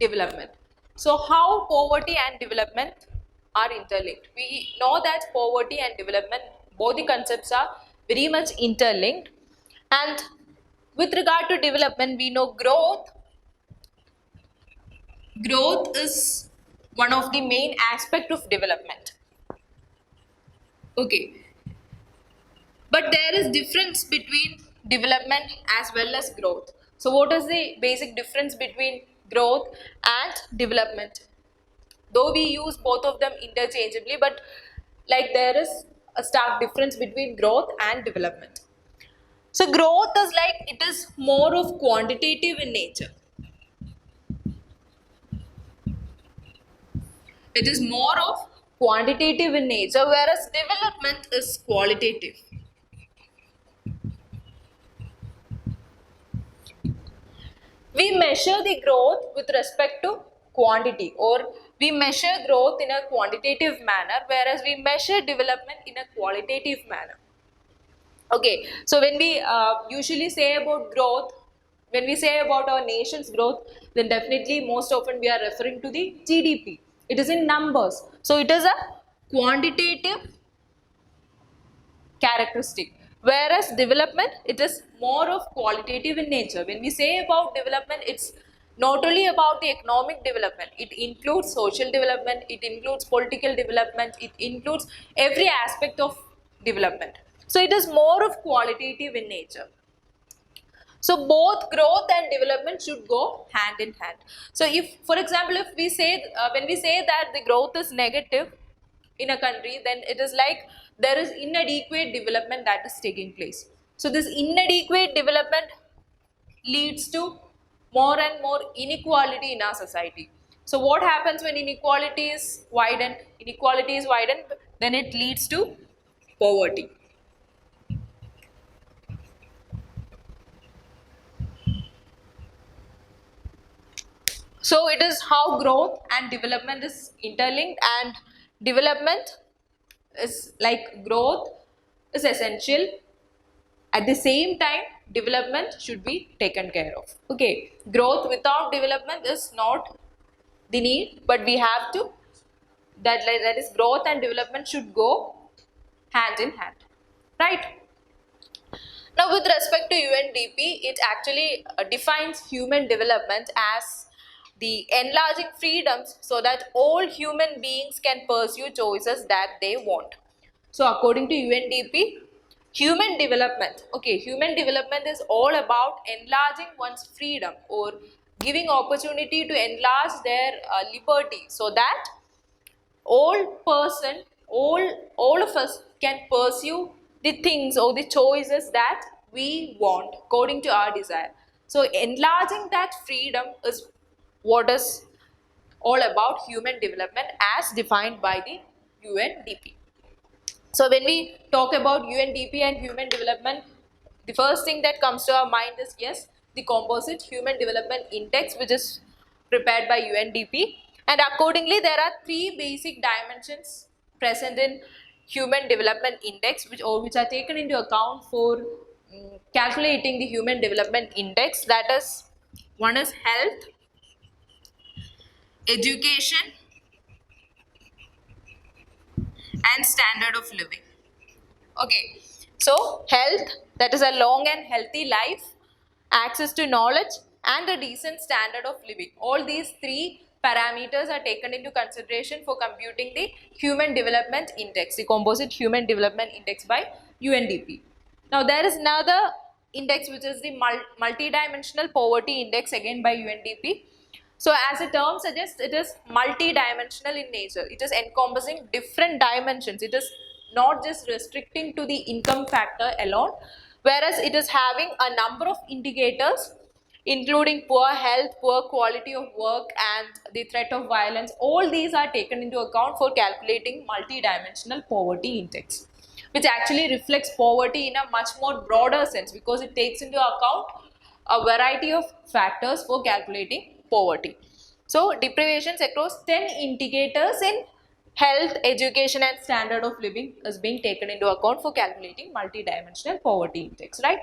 development. So how poverty and development are interlinked? We know that poverty and development, both the concepts are very much interlinked. And with regard to development, we know growth is one of the main aspect of development. Okay, but there is difference between development as well as growth. So what is the basic difference between growth and development? Though we use both of them interchangeably, but like there is a stark difference between growth and development. So growth is like, it is more of quantitative in nature. It is more of quantitative in nature, whereas development is qualitative. We measure the growth with respect to quantity, or we measure growth in a quantitative manner, whereas we measure development in a qualitative manner. Okay, so when we usually say about growth, when we say about our nation's growth, then definitely most often we are referring to the GDP. It is in numbers. So it is a quantitative characteristic. Whereas development, it is more of qualitative in nature. When we say about development, it's not only about the economic development, it includes social development, it includes political development, it includes every aspect of development. So it is more of qualitative in nature. So both growth and development should go hand in hand. So if, for example, if we say, when we say that the growth is negative in a country, then it is like there is inadequate development that is taking place. So this inadequate development leads to more and more inequality in our society. So what happens when inequality is widened? Inequality is widened, then it leads to poverty. So it is how growth and development is interlinked, and development is like growth is essential. At the same time, development should be taken care of. Okay, growth without development is not the need, but we have to, that is growth and development should go hand in hand, right? Now with respect to UNDP, it actually defines human development as the enlarging freedoms so that all human beings can pursue choices that they want. So according to UNDP, human development, okay, human development is all about enlarging one's freedom or giving opportunity to enlarge their liberty so that all of us can pursue the things or the choices that we want according to our desire. So enlarging that freedom is what is all about human development as defined by the UNDP. So when we talk about UNDP and human development, the first thing that comes to our mind is, yes, the composite human development index, which is prepared by UNDP, and accordingly there are three basic dimensions present in human development index, which are taken into account for calculating the human development index. That is, one is health, education and standard of living. Okay, so health, that is a long and healthy life, access to knowledge and a decent standard of living. All these three parameters are taken into consideration for computing the human development index, the composite human development index by UNDP. Now there is another index which is the multidimensional poverty index, again by UNDP. So as the term suggests, it is multi-dimensional in nature. It is encompassing different dimensions. It is not just restricting to the income factor alone, whereas it is having a number of indicators including poor health, poor quality of work and the threat of violence. All these are taken into account for calculating multi-dimensional poverty index, which actually reflects poverty in a much more broader sense because it takes into account a variety of factors for calculating poverty. So deprivations across 10 indicators in health, education and standard of living is being taken into account for calculating multidimensional poverty index, right?